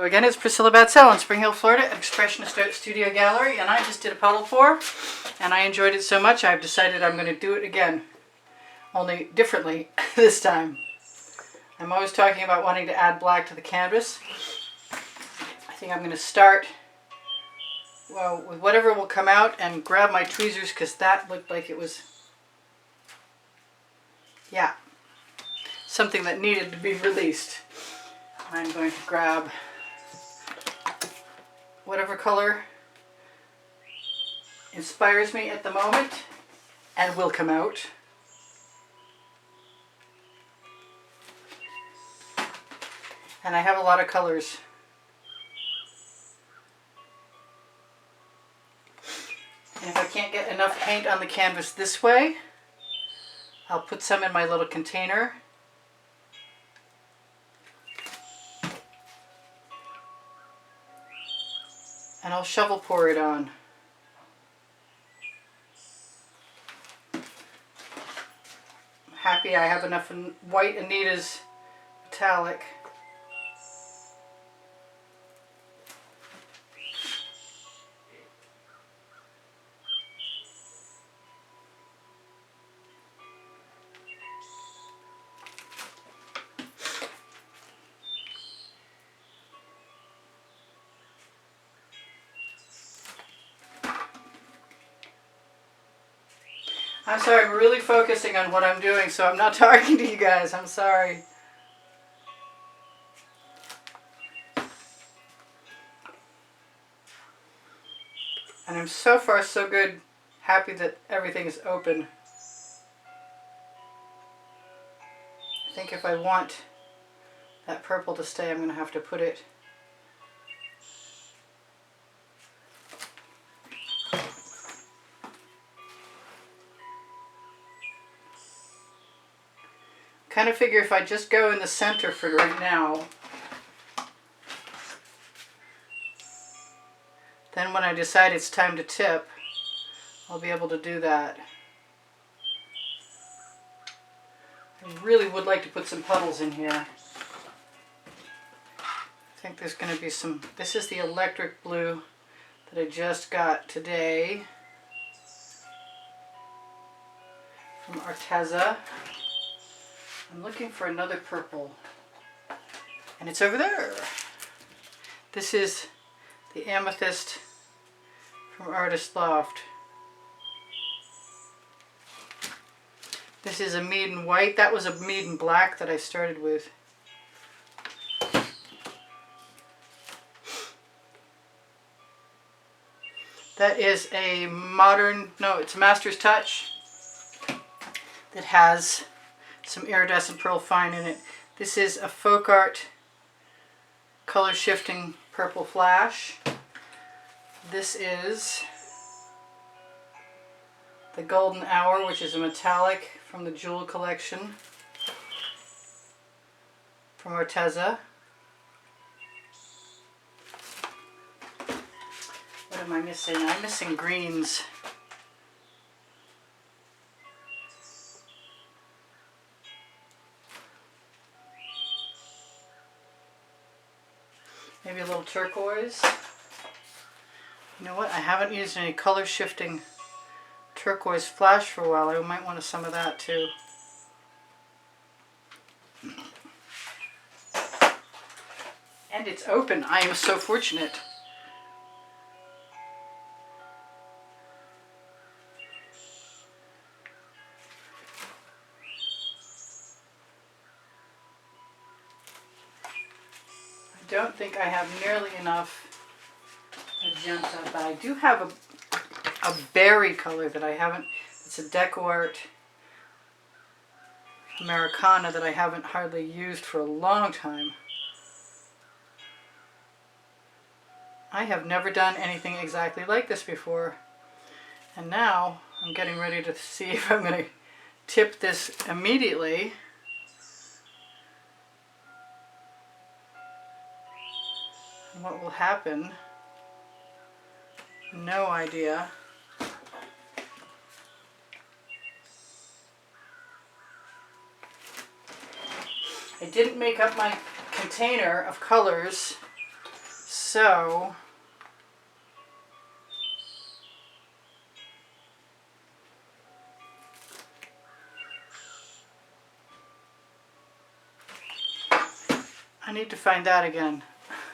Again, it's Priscilla Batzell in Spring Hill, Florida at Expressionist Art Studio Gallery, and I just did a puddle pour, and I enjoyed it so much I've decided I'm going to do it again, only differently this time. I'm always talking about wanting to add black to the canvas. I think I'm going to start, well, with whatever will come out and grab my tweezers because that looked like it was, yeah, something that needed to be released. I'm going to grab whatever color inspires me at the moment and will come out. And I have a lot of colors. And if I can't get enough paint on the canvas this way, I'll put some in my little container. And I'll shovel pour it on. I'm happy I have enough white Anita's metallic. I'm sorry, I'm really focusing on what I'm doing, so I'm not talking to you guys. I'm sorry. And I'm so far so good, happy that everything is open. I think if I want that purple to stay, I'm going to have to put it kind of figure if I just go in the center for right now, then when I decide it's time to tip, I'll be able to do that. I really would like to put some puddles in here. I think there's going to be some, this is the electric blue that I just got today from Arteza. I'm looking for another purple, and it's over there. This is the amethyst from Artist Loft. This is a mead and white. That was a mead and black that I started with. That is a modern, no, it's a Master's Touch that has some iridescent pearl fine in it. This is a Folk Art color shifting purple flash. This is the Golden Hour, which is a metallic from the Jewel collection from Arteza. What am I missing? I'm missing greens. Maybe a little turquoise. You know what? I haven't used any color shifting turquoise flash for a while. I might want some of that too. And it's open. I am so fortunate. I don't think I have nearly enough magenta, but I do have a berry color that I haven't, it's a Deco Art Americana that I haven't hardly used for a long time. I have never done anything exactly like this before, and now I'm getting ready to see if I'm going to tip this immediately. And what will happen? No idea. I didn't make up my container of colors So I need to find that again.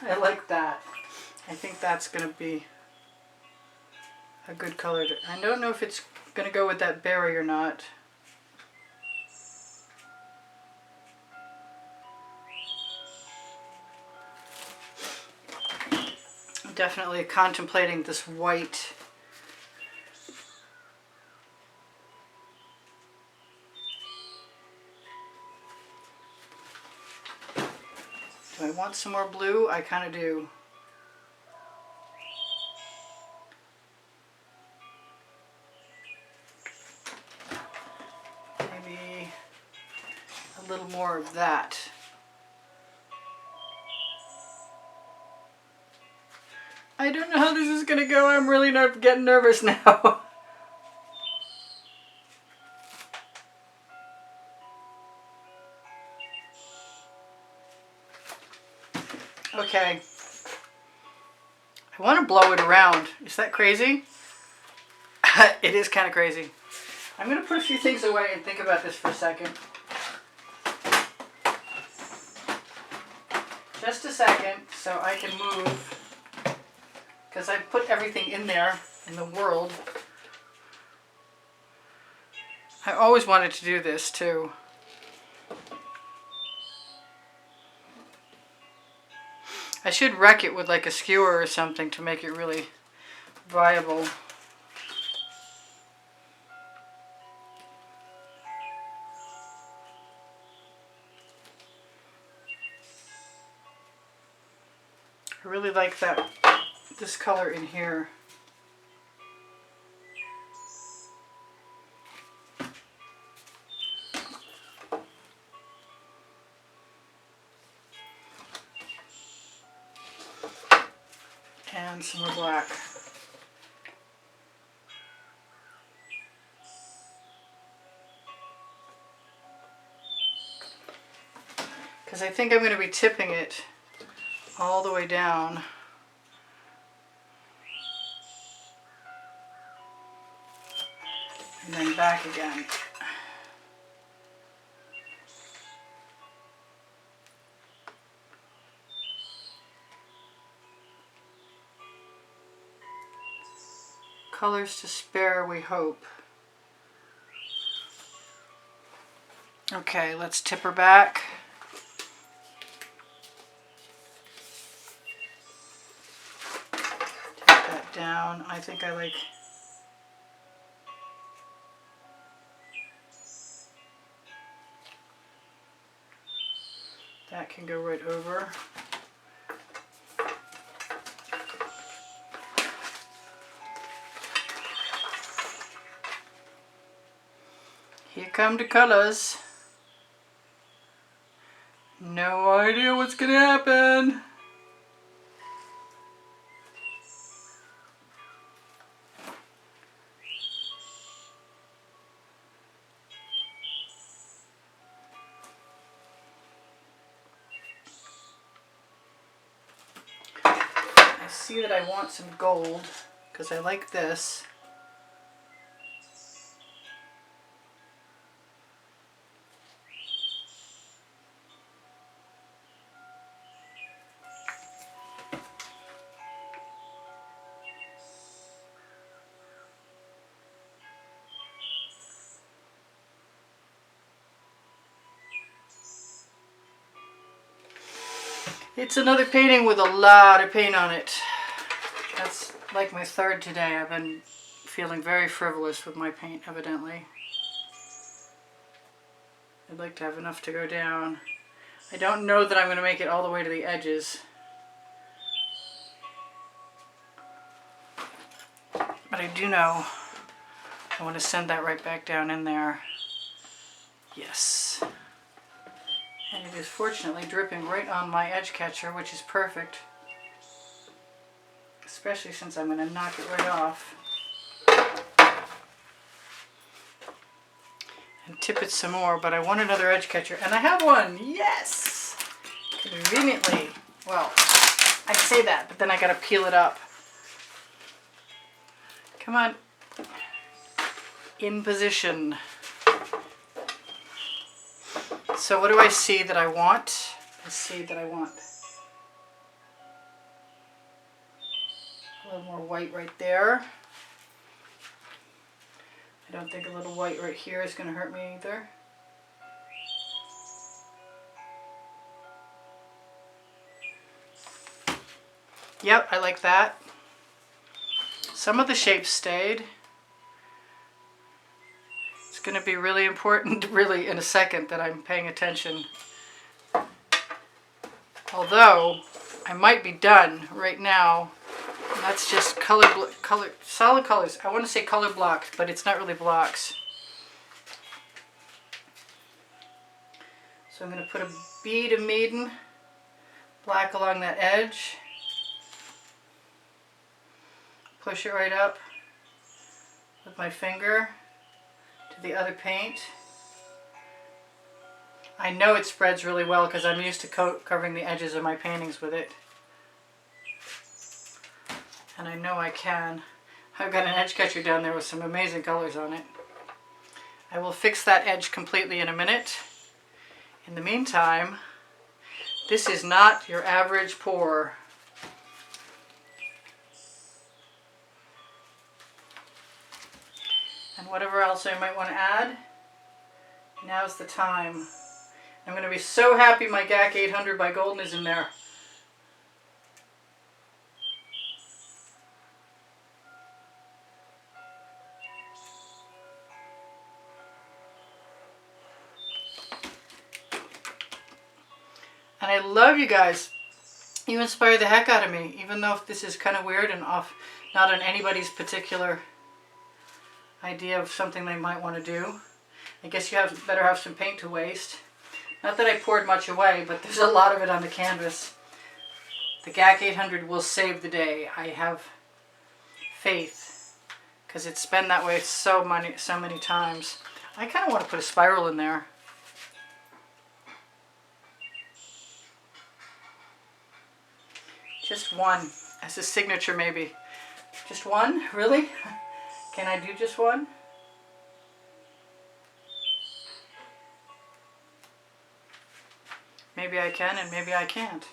I like that. I think that's going to be a good color. I don't know if it's going to go with that berry or not. I'm definitely contemplating this white. Do I want some more blue? I kind of do. Maybe a little more of that. I don't know how this is going to go. I'm really getting nervous now. Okay. I want to blow it around. Is that crazy? It is kind of crazy. I'm going to put a few things away and think about this for a second. Just a second so I can move. Because I put everything in there in the world. I always wanted to do this too. I should wreck it with like a skewer or something to make it really viable. I really like this color in here. And some more black. Because I think I'm going to be tipping it all the way down. And then back again. Colors to spare, we hope. Okay, let's tip her back. Take that down. I think I like... That can go right over. Here come the colors. No idea what's gonna happen. I see that I want some gold because I like this. It's another painting with a lot of paint on it. That's like my third today. I've been feeling very frivolous with my paint, evidently. I'd like to have enough to go down. I don't know that I'm going to make it all the way to the edges. But I do know I want to send that right back down in there. Yes. And it is fortunately dripping right on my edge catcher, which is perfect. Especially since I'm going to knock it right off. And tip it some more, but I want another edge catcher. And I have one! Yes! Conveniently. Well, I say that, but then I gotta peel it up. Come on. In position. So what do I see that I want? I see that I want a little more white right there. I don't think a little white right here is going to hurt me either. Yep, I like that. Some of the shapes stayed. It's going to be really important, really, in a second that I'm paying attention. Although, I might be done right now. That's just solid colors. I want to say color blocks, but it's not really blocks. So I'm going to put a bead of Maiden black along that edge. Push it right up with my finger to the other paint. I know it spreads really well because I'm used to covering the edges of my paintings with it. And I know I can. I've got an edge catcher down there with some amazing colors on it. I will fix that edge completely in a minute. In the meantime, this is not your average pour. And whatever else I might want to add, now's the time. I'm going to be so happy my GAC 800 by Golden is in there. And I love you guys. You inspire the heck out of me, even though this is kind of weird and off, not on anybody's particular idea of something they might want to do. I guess you better have some paint to waste. Not that I poured much away, but there's a lot of it on the canvas. The GAC 800 will save the day. I have faith, because it's been that way so many times. I kind of want to put a spiral in there. Just one, as a signature maybe. Just one? Really? Can I do just one? Maybe I can and maybe I can't.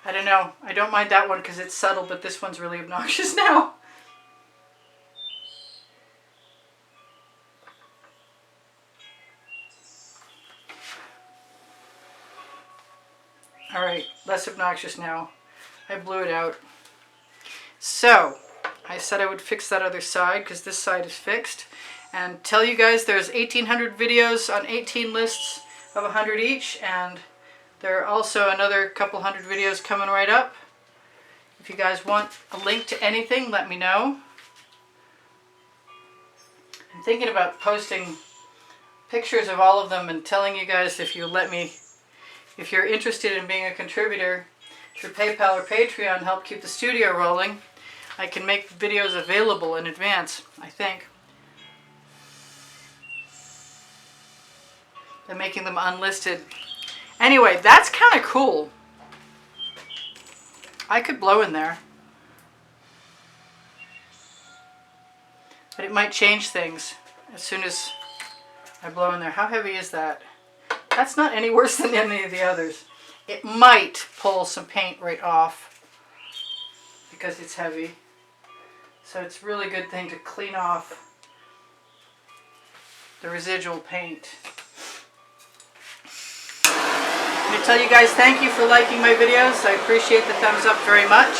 I don't know. I don't mind that one because it's subtle, but this one's really obnoxious now. Alright, less obnoxious now. I blew it out. So, I said I would fix that other side because this side is fixed. And tell you guys there's 1,800 videos on 18 lists of 100 each. And there are also another couple hundred videos coming right up. If you guys want a link to anything, let me know. I'm thinking about posting pictures of all of them and telling you guys if you let me. If you're interested in being a contributor through PayPal or Patreon, help keep the studio rolling, I can make videos available in advance, I think. They're making them unlisted. Anyway, that's kind of cool. I could blow in there. But it might change things as soon as I blow in there. How heavy is that? That's not any worse than any of the others. It might pull some paint right off because it's heavy. So it's a really good thing to clean off the residual paint. I'm going to tell you guys thank you for liking my videos. I appreciate the thumbs up very much.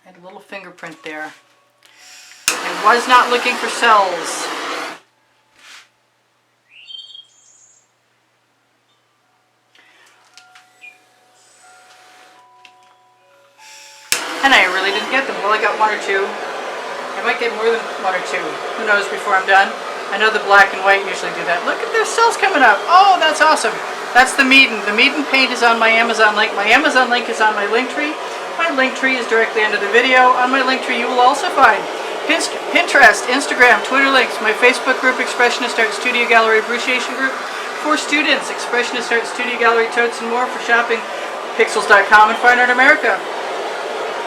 I had a little fingerprint there. I was not looking for cells. And I really didn't get them. Well, I got one or two. I might get more than one or two. Who knows before I'm done. I know the black and white usually do that. Look at their cells coming up. Oh, that's awesome. That's the Maiden. The Maiden paint is on my Amazon link. My Amazon link is on my link tree. My link tree is directly under the video. On my link tree you will also find Pinterest, Instagram, Twitter links, my Facebook group, Expressionist Art Studio Gallery Appreciation Group for students, Expressionist Art Studio Gallery totes and more for shopping, Pixels.com and Fine Art America.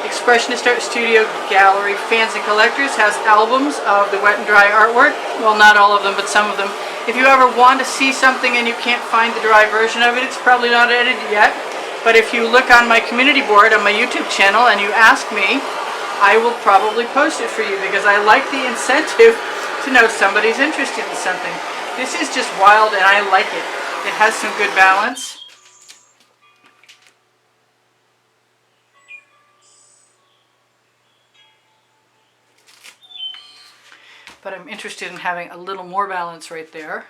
Expressionist Art Studio Gallery Fans and Collectors has albums of the wet and dry artwork. Well, not all of them, but some of them. If you ever want to see something and you can't find the dry version of it, it's probably not edited yet. But if you look on my community board on my YouTube channel and you ask me, I will probably post it for you because I like the incentive to know somebody's interested in something. This is just wild and I like it. It has some good balance. But I'm interested in having a little more balance right there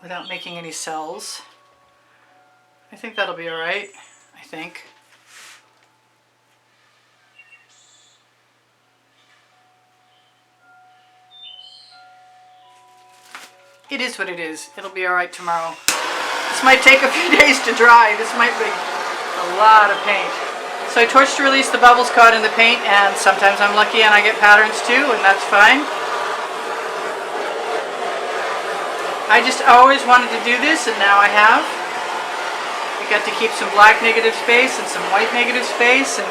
without making any cells. I think that'll be alright, I think. It is what it is. It'll be alright tomorrow. This might take a few days to dry. This might be a lot of paint. So I torch to release the bubbles caught in the paint, and sometimes I'm lucky and I get patterns too, and that's fine. I just always wanted to do this, and now I have. I got to keep some black negative space and some white negative space, and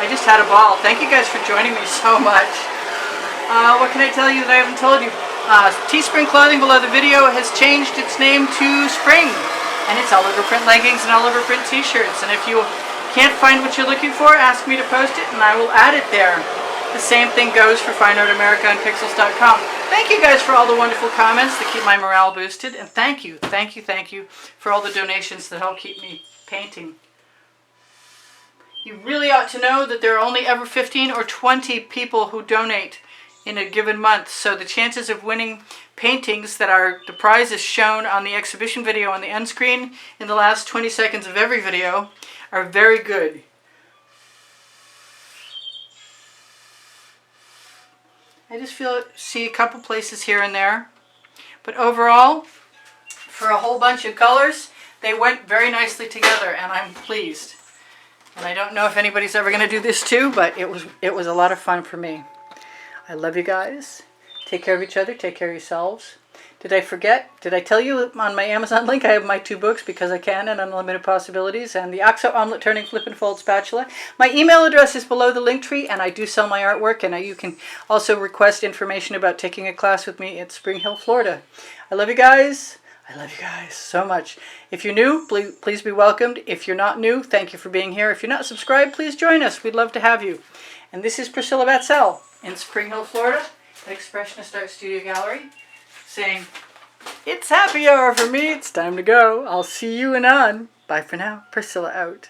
I just had a ball. Thank you guys for joining me so much. What can I tell you that I haven't told you? Teespring clothing below the video has changed its name to Spring, and it's all over print leggings and all over print t-shirts, and if you can't find what you're looking for, ask me to post it and I will add it there. The same thing goes for Fine Art America and Pixels.com. Thank you guys for all the wonderful comments that keep my morale boosted, and thank you for all the donations that help keep me painting. You really ought to know that there are only ever 15 or 20 people who donate in a given month, so the chances of winning paintings that are the prizes shown on the exhibition video on the end screen in the last 20 seconds of every video are very good. I just see a couple places here and there, but overall, for a whole bunch of colors, they went very nicely together, and I'm pleased. And I don't know if anybody's ever going to do this too, but it was a lot of fun for me. I love you guys. Take care of each other. Take care of yourselves. Did I forget? Did I tell you on my Amazon link I have my 2 books, Because I Can and Unlimited Possibilities, and the OXO Omelette Turning Flip and Fold Spatula? My email address is below the link tree, and I do sell my artwork, and you can also request information about taking a class with me at Spring Hill, Florida. I love you guys. I love you guys so much. If you're new, please be welcomed. If you're not new, thank you for being here. If you're not subscribed, please join us. We'd love to have you. And this is Priscilla Batzell in Spring Hill, Florida, at Expressionist Art Studio Gallery, saying, it's happy hour for me. It's time to go. I'll see you anon. Bye for now. Priscilla out.